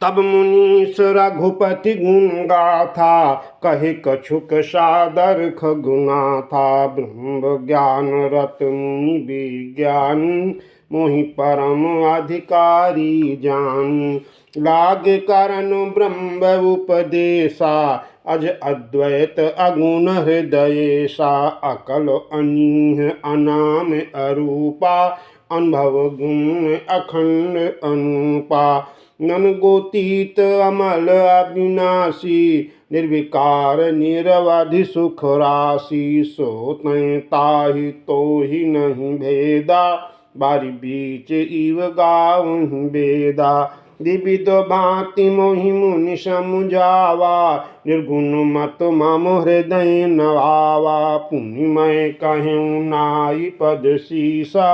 तब मुनीश रघुपति गुण गाथा, कहे कछुक सादर खगुना था। ब्रह्म ज्ञान रत मुनि विज्ञान, मोहि परम अधिकारी जान। लाग करन ब्रह्म उपदेशा, अज अद्वैत अगुण हृदयेशा। अकल अनीह अनाम अरूपा, अनुभव गुण अखंड अनुपा। नन गोतीत अमल अविनाशी, निर्विकार निरवधि सुख राशि। सो तैं ताहि तो ही नहीं भेदा, बारी बीच इव गावहीं बेदा। विविध भांति मोहि मुनि समुझावा, निर्गुण मत मम हृदय नवावा। पुनि मैं कहूँ नाई पद सीसा,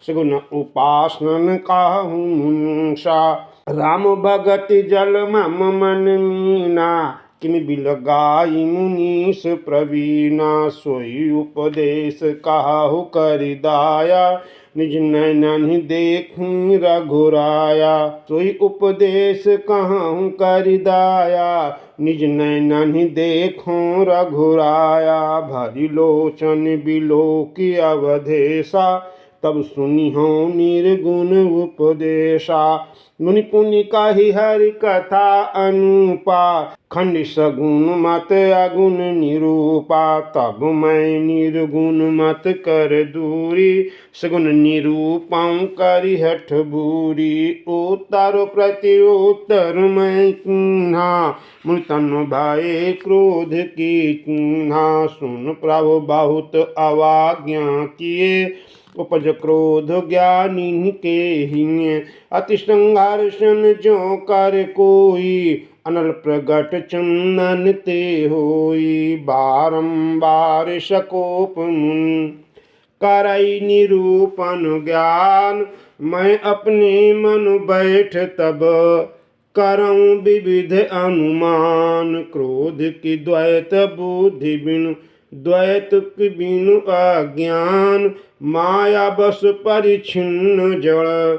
सगुन उपासन काहू मुंसा। राम भगत जल मम मन मीना, किमि बिलगाई मुनीश प्रवीणा। सोई उपदेश काहू करि दाया, निज नैनहि देखूं रघुराया। सोई उपदेश कहूँ करि दाया, निज नैनहि देखूं रघुराया। भरी लोचन बिलोकि अवधेशा, तब सुनिहो निर्गुण उपदेशा। मुनि पुनि कहि हरि कथा अनुपा, खंड सगुन मत अगुण निरूपा। तब मैं निर्गुण मत कर दूरी, सगुन निरूपम करि हठ बूरी। उत्तर प्रति उत्तर मैं कीन्हा, मुनि तन भये क्रोध की कीन्हा। सुन प्रभु बहुत अवाज्ञा किए, उपज क्रोध ज्ञानी के हिये। अति संघर्षण जो कर कोई, अनल प्रगट चंदन ते होई। बारंबार सकोप मुनि करई निरूपण ज्ञान, मैं अपने मन बैठ तब करऊं विविध अनुमान। क्रोध की द्वैत बुद्धि बिनु, द्वैत की बिनु अज्ञान। माया बस परिच्छिन्न जड़,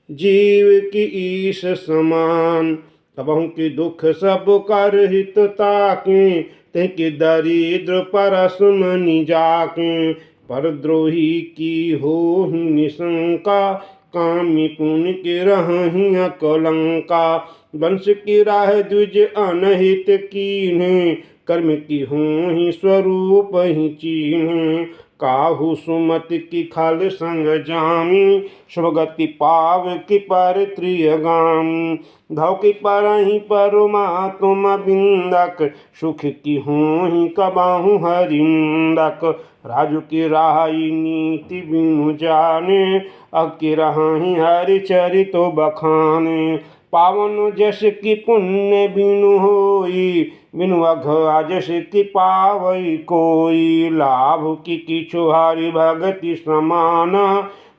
जीव की ईश समान। तबहु की दुख सब कर हित ताके, ते कि दरिद्र परस मनि जाके। परद्रोही की हो निशंका, कामी पुण्य की रहहि अकलंका। वंश की राह द्विज अनहित कीन्हे, कर्म की होहि स्वरूप ही चीन्हे। काहू सुमति की खल संग जामी, शुभगति पाव की पर त्रियगामी। धौ की परहि परमात्म बिंदक, सुख की होहि कबाहु हरिंदक। राजु की राही नीति बिनु जाने, अकी रहहि हरि चरितो बखाने। पावन जस की पुण्य बिनु होई, बिनु अघ जस की पावई कोई। लाभ की किछु हरि भगति समाना,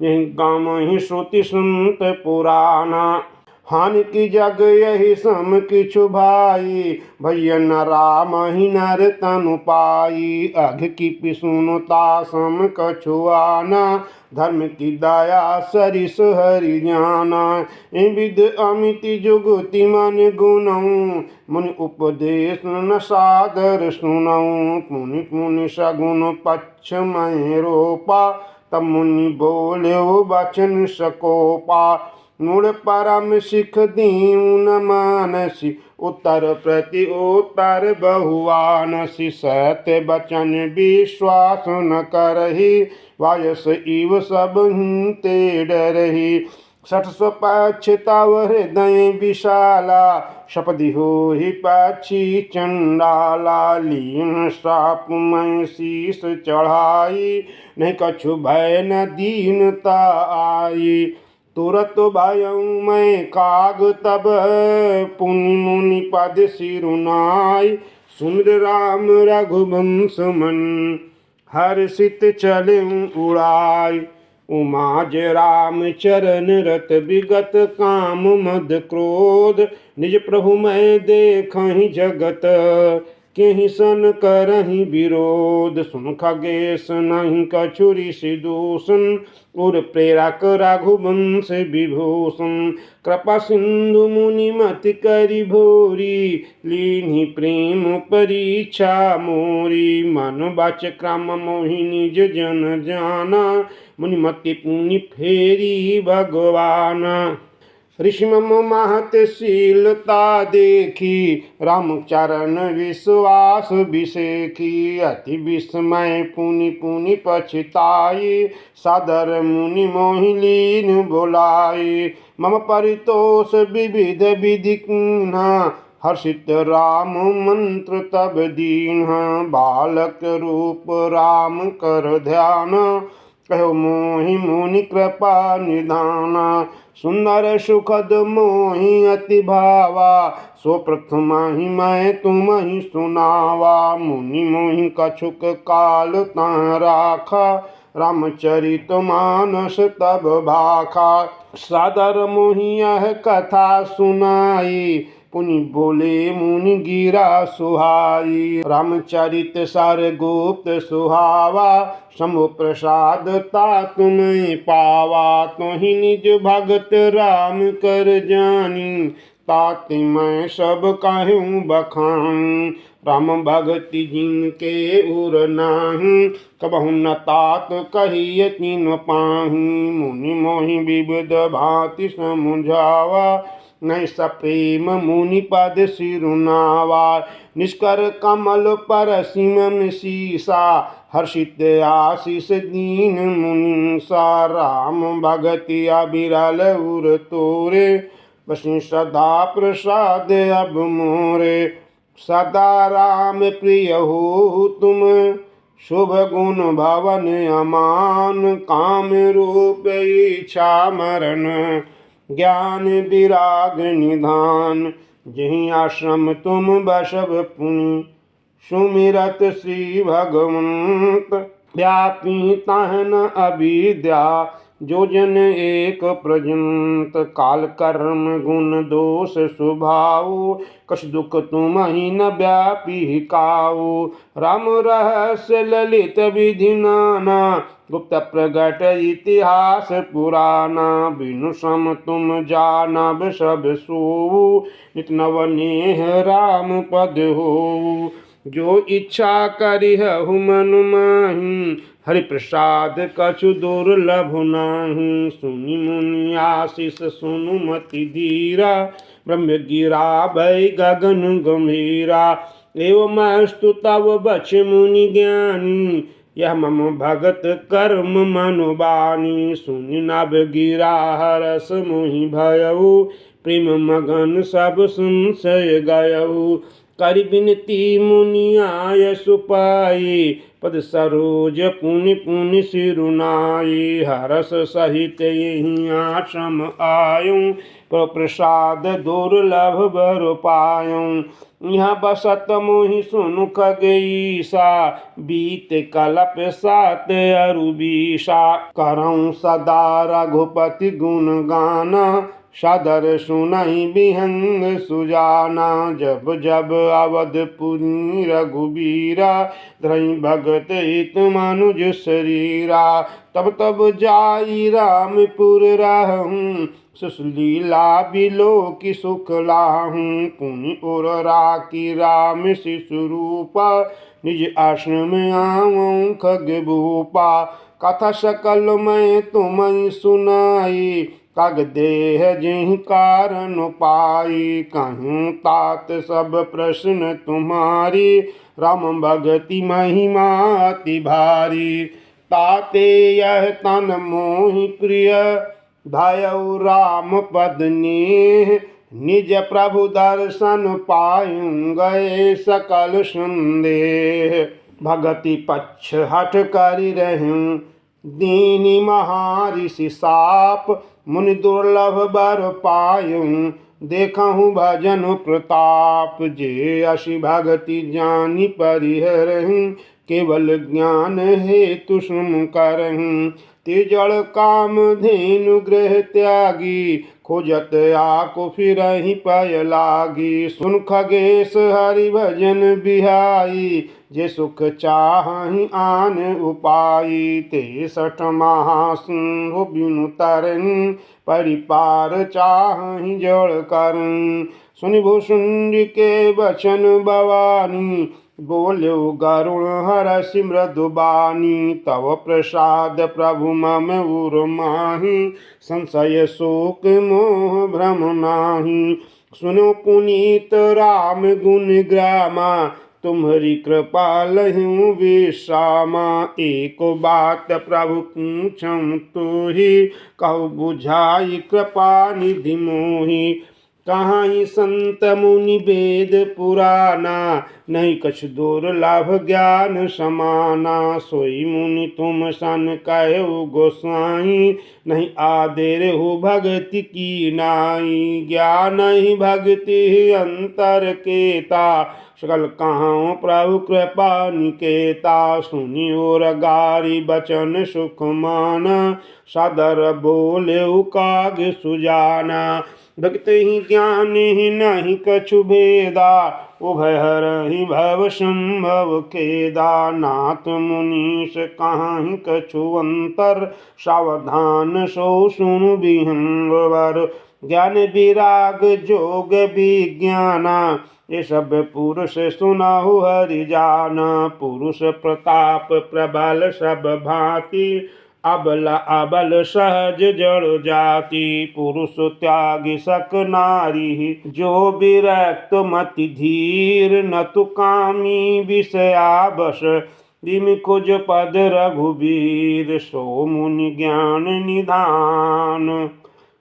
यही काम ही श्रुति सुनत पुराना। हानि की जग यही सम किछु भाई, भैया न राम ही नर तनु पाई। अघ की पिसुनुता सम कछुआना, धर्म की दया सरिस हरि जाना। विद अमिति जुगति मन गुणऊ, मुनि उपदेश न सादर सुनऊ। पुनि पुनि सगुन पक्ष मैं रोपा, तब मुनि बोले वचन सकोपा। मूढ़ परम सिख दीऊ न मानसी, उत्तर प्रति उत्तर बहुआनसी। सत्य वचन विश्वास न करही, वायस इव सब ते डरही। सठ स्वपक्ष तव हृदय विशाला, शपथि होहि पक्षी चंडाला। लीन श्राप मैं शीस चढ़ाई, नहीं कछु भय न दीनता आई। तुरत भयऊ मैं काग तब, पुनि मुनि पद सिरुनाई। सुमिर राम रघुवंश मन, हर्षित चलऊं उड़ाई। उमाज राम चरण रत विगत, काम मद क्रोध। निज प्रभु मैं देखहि जगत, केहि सन करहि विरोध, सुन खगेश नहीं कछु ऋषि दूषण, उर प्रेरक रघुवंश विभूषण। कृपा सिंधु मुनि मति करि भोरी, लीन्हि प्रेम परीक्षा मोरी। मन बच क्रम मोहि निज जन जाना, मुनि मति पुनि फेरी भगवान। ऋषि मम महत शीलता देखी, राम चरण विश्वास विसेखी। अति विस्मय पुनि पुनि पछताई, सादर मुनि मोहि लीन बोलाई। मम परितोष विविध विधि कीन्हा, हर्षित राम मंत्र तब दीन्हा। बालक रूप राम कर ध्यान, कहो मोहि मुनि कृपा निधान। सुंदर सुखद मोहि अति भावा, सो प्रथम ही मैं तुम ही सुनावा। मुनि मोहि कछुक काल ता राखा, रामचरित मानस तब भाखा। सादर मोहि यह कथा सुनाई, पुनि बोले मुनि गिरा सुहाई। रामचरित सार गुप्त सुहावा, शंभु प्रसाद ता तुम्हें पावा। तुहि निज भगत राम कर जानी, ताति मैं सब कहूँ बखान। राम भगति जिनके उर नाही, कबहु न तात कहिय तीन पाही। मुनि मोहि विविध भांति समुझावा, नहीं सप्रेम मुनि पद सिरुनावा। निष्कर कमल पर सिमन सीसा, हर्षित आशीष दीन मुनीसा। राम भगति अबिरल उर तोरे, बसि सदा प्रसाद अब मोरे। सदा राम प्रिय हो तुम, शुभ गुण भवन अमान। काम रूप इच्छा मरण, ज्ञान विराग निधान। जहीं आश्रम तुम बसव पुनि, सुमिरत श्री भगवंत। व्यापी तहन अविद्या, जो जन एक प्रजंत। काल कर्म गुण दोष स्वभाव, कछ दुख तुम ही न व्यापी काऊ। राम रहस्य ललित विधि नाना, गुप्त प्रगट इतिहास पुराना। बिनु सम तुम जानब सब सोऊ, नित नव नेह राम पद हो। जो इच्छा करिहु मनु माहि, हरि प्रसाद कछु दुर्लभ नाही। सुनि मुनि आशीष सुनु मति धीरा, ब्रह्म गिरा भय गगन गंभीरा। एवं अस्तु तव बच मुनि ज्ञानी, यह मम भगत कर्म मनुबानी। सुनि नभ गिरा हरस मोहि भयउ, प्रेम मगन सब संशय गयउ। करि बिनती मुनि आय सुपाई, पद सरोज पुनि पुनि सिरुनाई। हरस सहित यहीं आश्रम आयूं, प्रसाद दुर्लभ बर पायूं। यहाँ बसत मोहि सुनु खगईसा, बीत कलप सात अरु बीसा। करऊं सदा रघुपति गुण गाना, सादर सुनहि बिहंग सुजाना। जब जब अवधपुरी रघुबीरा, धरई भगत हित मनुज शरीरा। तब तब जाई रामपुर रहूं, सुशीला बिलो की सुख लाहूं। पुनि उर राखी राम शिशु रूपा, निज आश्रम आवऊं खग भूपा। कथा सकल मैं तुम्हें सुनाई, काग देह जिहि कारण पाई। कहूँ तात सब प्रश्न तुम्हारी, राम भगति महिमा अति भारी। ताते यह तन मोहि प्रिय, धायउ राम पद नेह। निज प्रभु दर्शन पायूं, गए सकल संदेह। भगति पक्ष हठ करि रहूं, दीनि महाऋषि साप। मुनि दुर्लभ बर पायूं, देखहु भजन प्रताप। जे असी भगति जानि परिहरहूं, केवल ज्ञान हेतु सुन करहूं। ते जड़ काम धेनु ग्रह त्यागी, खोजत आको फिर ही पाय लागी। सुन खगेश हरि भजन बिहाई, जे सुख चाहि आन उपाई। ते सठ महासिंह बिनु तरन, परिपार चाहि जड़ करन। सुनि भुसुंड के बचन भवानी, बोल्यो गरुण हरषि मृदुबानी। तव प्रसाद प्रभु मम उर माहि, संशय शोक मोह भ्रम नाही। सुनो पुनीत राम गुण ग्रामा, तुम्हारी कृपा लहू विश्रामा। एक बात प्रभु पूछम तोहि, कहु बुझाई कृपा निधि मोहि। कहाँ ही संत मुनि वेद पुराना, नहीं कछ दुर्लभ ज्ञान समाना। सोई मुनि तुम सन कहो गोसाई, नहीं आदर हो भगति की नाई। ज्ञान ही भक्ति अंतर केता, सकल कहाँ प्रभु कृपा निकेता। सुनी और गारी बचन सुख माना, सदर बोले काग सुजाना। भक्त ही ज्ञान ही नहीं कछु भेदा, उभय हरहि भव संभव खेदा। नाथ मुनीश कहाँ ही कछु अंतर, सावधान सो सुनु बिहंवर। ज्ञान विराग जोग विज्ञाना, ये सब पुरुष सुनाहु हरि जाना। पुरुष प्रताप प्रबल सब भांति, अबला अबल सहज जड़ जाति। पुरुष त्यागी सक नारी, जो विरक्त मति धीर। न तु कामी विषया बस, बिम कुज पद रघुबीर। सो मुनि ज्ञान निधान,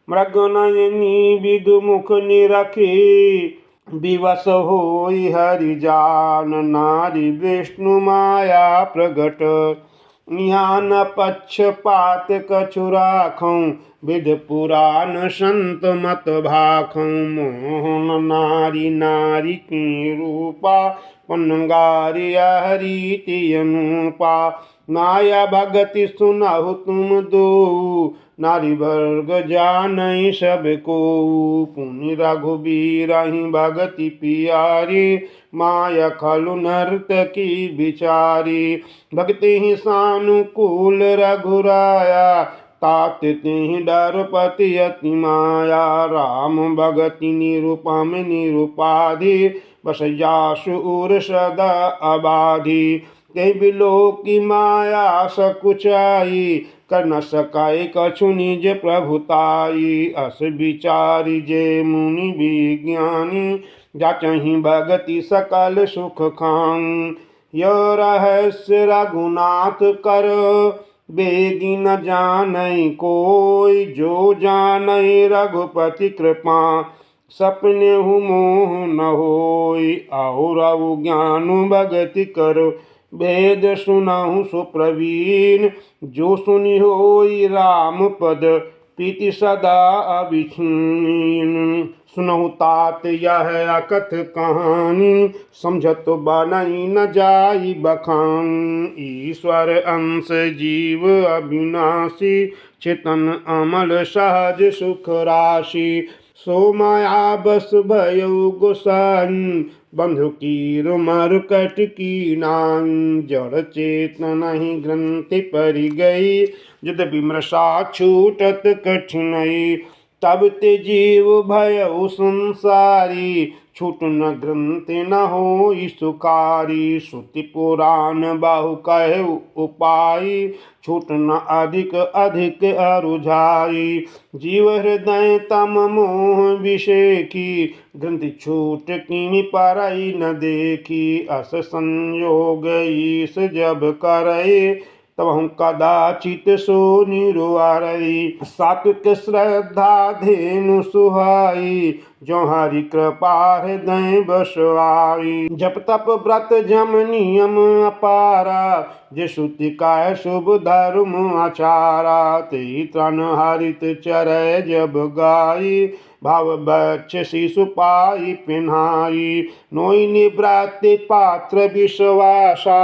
मृग नयनी विदु मुख निरखी। विवश होई हरि जान, नारी विष्णु माया प्रगट। यहाँ न पक्षपात कछु राखऊं, विध पुराण संत मत भाखऊं। मोहन नारी नारी की रूपा, पनगारी हरि अनुपा। माया भगति सुनहु तुम दो, नारी वर्ग जानई सब को। पुनि रघुबीर ही भगति पियारी, माया खलु नर्तकी बिचारी। भक्ति ही सानुकूल रघुराया, तात तिहि डरपति अति माया। राम भगति निरुपम निरुपाधि, बस जासु उर सदा अबाधि। ते बिलो की माया सकुचाई, कर न सकाय कछु निज प्रभुताई। अस विचारी जे मुनि विज्ञानी, जाचहि भगति सकल सुख खान। यो रहस्य रघुनाथ कर, बेगी न जानई कोई। जो जानई रघुपति कृपा, सपने हु मोह न होई। और ज्ञान भगति करो, वेद सुनाहु सुप्रवीण। जो सुनि होई राम पद, प्रीति सदा अभिछीन। सुनहु तात यह अकथ कहानी, समझत बनई न जाई बखान। ईश्वर अंश जीव अविनाशी, चेतन अमल सहज सुख राशि। सो माया बस भयो गोसाई, बंधु कीर मरकट की नाई। जड़ चेतन ही ग्रंथि परि गई, यद्यपि मृषा छूटत कठिनई। तब ते जीव भयो संसारी, छूट न ग्रंथि न हो सुखारी। श्रुति पुराण बाहु कहे उपाई, छूट न अधिक अधिक अरुझाई। जीव हृदय तम मोह विषेखी, ग्रंथि छूट किमि परई न देखी। अस संयोग ईस जब करई, तब हम कदाचित सो निरुआरई। सात्विक श्रद्धा धेनु सुहाई, जो हरि कृपा हृदय बस आई। जप तप व्रत जम नियम अपारा, जे श्रुति काय शुभ धर्म आचारा। ते तन हरित चरय जब गाई, भाव बक्ष शिशु पाई पिन्हाई। नोई निवृत्ति पात्र विश्वासा,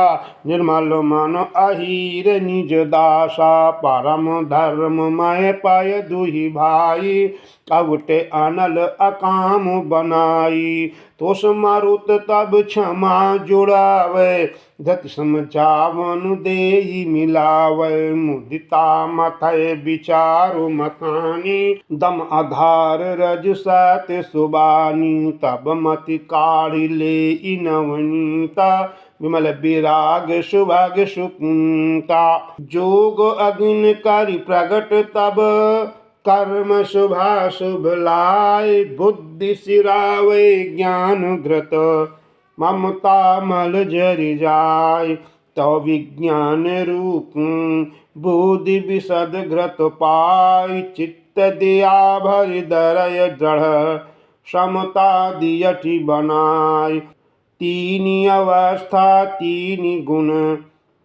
निर्मल मन अहिर निज दासा। परम धर्म मय पाय दुहि भाई, अवटे अनल अकाम बनाई। तोष मारुत तब क्षमा जुड़ावे, धति समझावन देई मिलावे। मुदिता मथय विचारु मथानी, दम आधार रज सत सुबानी। तब मति काढ़ी ले नवनीता, विमल विराग सुभग सुकुंता। जोग अग्नि करि प्रगट तब, कर्म शुभाशुभ लाय। बुद्धि सिरावे ज्ञान घृत, ममता मल जरि जाय। तव विज्ञान रूप बुद्धि विशद घृत पाय। चित्त दिया भरि दरय दृढ़, समता दियठि बनाय। तीनी अवस्था तीनी गुण,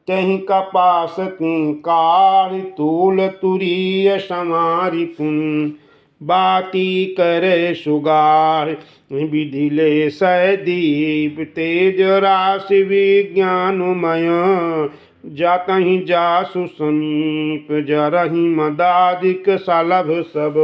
तहि कपास ती कारी। तूल तुरीय समारि पुन, बाती करे सुगार। विधि ले सै दीप तेज राशि विज्ञानमय। जातहि जासु समीप, जरहि मदादिक सलभ सब।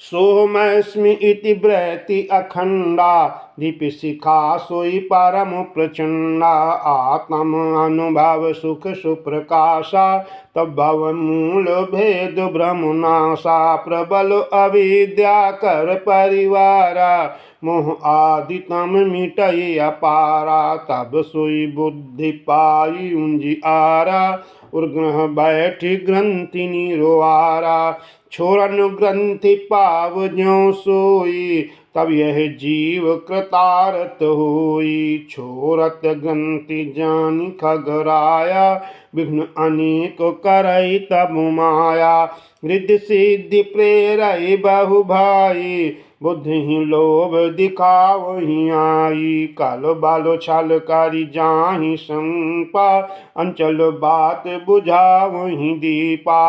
सोमस्मि इति ब्रैति अखंडा, दीपशिखा सोई परम प्रचंडा। आत्म अनुभव सुख सुप्रकाशा, तब भव मूल भेद ब्रह्म नाशा। प्रबल अविद्या कर परिवारा, मोह आदि तम मिटई अपारा। तब सोई बुद्धि पाई उजियारा, उर्ग्रह बैठी ग्रंथि निरोआरा। छोरन ग्रंथि पाव ज्यों सोई, तब यह जीव कृतारत होई। छोरत ग्रंथि जानि खगराया, विघ्न अनेक करई तब माया। रिद्धि सिद्धि प्रेरई बहु भाई, बुद्धि लोभ दिखावहि आई। कालो बालो छल करि जाहि संपा, अंचल बात बुझावहि दीपा।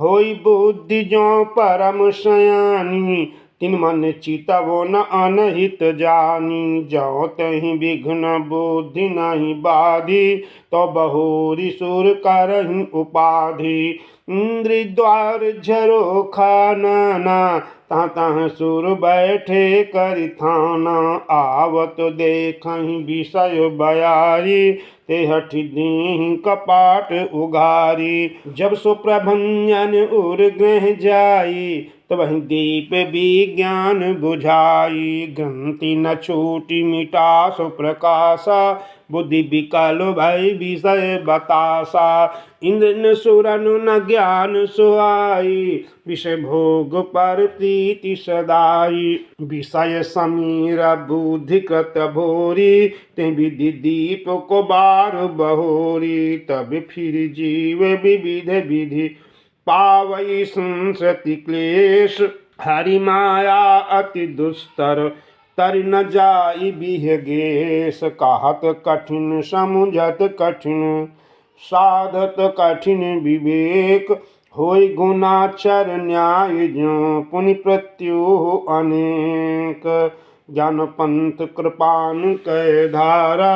होई बुद्धि जो परम सयानी, तिन मन चितवो न अनहित जानी। जो तहि विघ्न बुद्धि नहीं बाधी, तो बहोरी सुर करहि उपाधि। इंद्रि द्वार झरो खाना, तहाँ तहाँ सुर बैठे करि थाना। आवत देखहि विषय बयारी, ते हठि दीहि कपाट उघारी। जब सो प्रभंजन उर ग्रह जाई, तब वही दीप विज्ञान बुझाई। ग्रंथि न छूटी मिटा सो प्रकाशा, बुद्धि विकल भई विषय बतासा। इंद्र न सुरन न ज्ञान सुहाई, विषय भोग पर प्रीति सदाई। विषय समीर बुद्धि कृत भोरी, ते विधि दीप को बार बहोरी। तब फिर जीव विविध विधि, पावई संसति क्लेश। हरि माया अति दुस्तर, तर न जाई बिहगेश। कहत कठिन समुझत कठिन, साधत कठिन विवेक। होई गुणाचर न्याय ज्यों, पुनि प्रत्युह अनेक। ज्ञान पंथ कृपान कै धारा,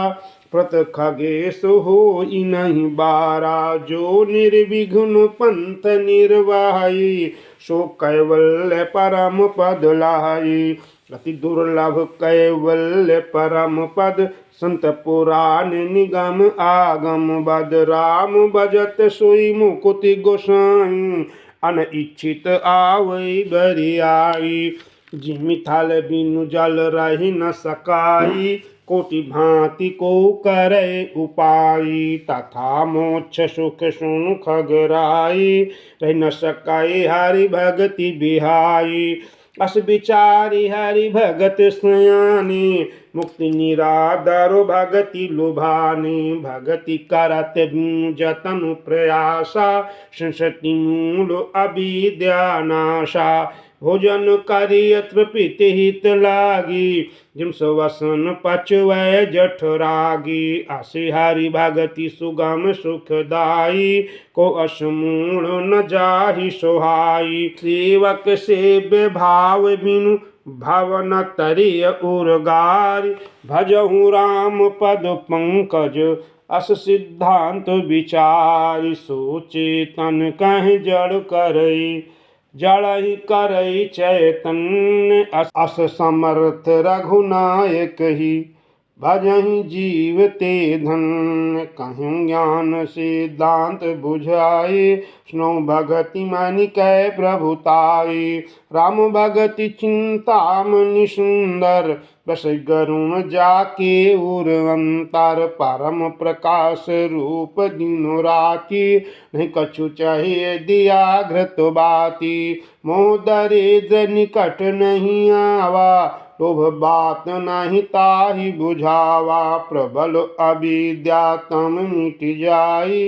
प्रत खगेश होई नहीं बारा। जो निर्विघ्न पंथ निर्वाही, सो कैवल्य परम पद लाही। अति दुर्लभ कैवल्य परम पद, संत पुराण निगम आगम बद। राम बजत सोई मुकुति गोसाई, अनइच्छित आवै बरियाई। जिमि थल बिनु जल रहि न सकाई, कोटि भांति को करे उपाई। तथा मोक्ष सुख सुन खगराई, रहि न सकाई हरि भगति बिहाई। अस विचारी हरि भगत सयानी, मुक्ति निरादर भगति लुभानी। भगति करत जतन प्रयासा, संसति मूल अविद्या नाशा। भोजन करिय तृप्ति हित लागी, जिम सुवसन पचवै जठरागी। आसि हरि भगति सुगम सुखदाई, को असमूढ़ न जाहि सोहाई। सेवक सेव्य भाव बिनु भवन तरिय उर्गारि भजहु राम पद पंकज अस सिद्धांत विचारि सोचे तन कह जड़ करई जड़हि करई चैतन्य अस समर्थ रघुनायक ही भजहि जीव ते धन्य कहूँ ज्ञान सिद्धांत बुझाए स्नो भगति मनि कै प्रभुताई राम भगति चिंतामणि सुंदर बस गरुण जाके उर्वंतर परम प्रकाश रूप दिनो राति नहीं कछु चाहिए दिया घृत बाती मोह दरिद्र निकट नहीं आवा लोभ बात नहीं ताहि बुझावा प्रबल अविद्या तम मिट जाई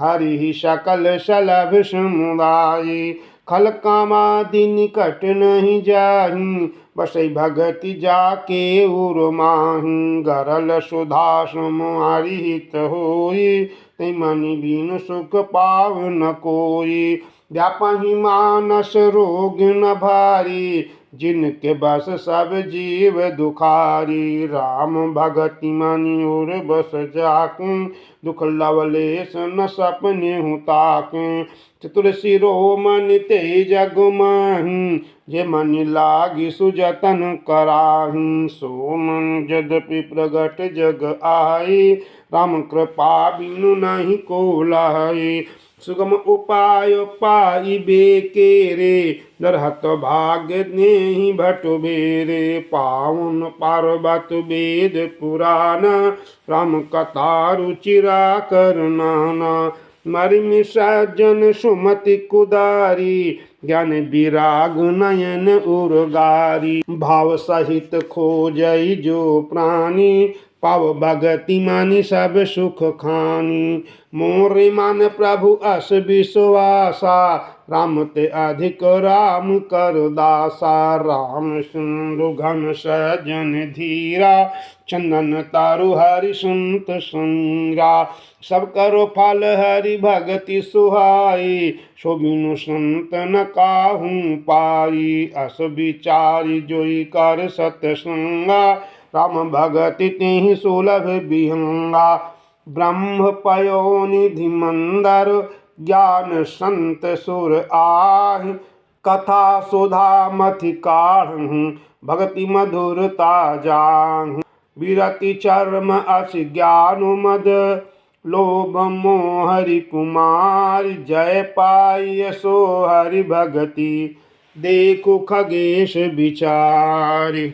हरि सकल सलभ समुदायी खल कामादि निकट नहीं जाहि बसई भगति जाके उर्माहि गरल सुधा समारि हित होई तै मनि बिनु सुख पाव न कोई व्यापहि मानस रोग न भारी जिनके बस सब जीव दुखारी राम भगति मनि उर बस जाकूं दुख लवलेश न सपने हूँ ताकूं चतुर सिरो मन ते जग माही जे मन लागी सुजतन कराही सो मन यद्यपि प्रगट जग आई राम कृपा बिनु नहीं को लाई सुगम उपाय पाइबे केरे नरहत भाग्य नेहि भट बेरे पावन पर्वत वेद पुराण राम कथा रुचिरा करनाना मरिमि सज्जन सुमति कुदारी ज्ञान विराग नयन उर्गारी भाव सहित खोजई जो प्राणी पाव भगति मानि सब सुख खानी मोरे मन प्रभु अस विश्वासा राम ते अधिक राम कर दासा राम सिंधु घन सजन धीरा चंदन तारु हरि संत संगा सब करो फल हरि भगति सुहाई सो बिनु संत न काहू पाई अस विचारी जोई कर सतसंगा राम भगति तिहि सुलभ विहंगा ब्रह्म पयो निधि मंदर ज्ञान संत सुर आहि कथा सुधा मथि काढ़ भगति मधुरता जाहि विरति चर्म अस ज्ञान मद लोभ मोह हरि कुमार जय पाई सो हरि भगति देखो खगेश विचारि।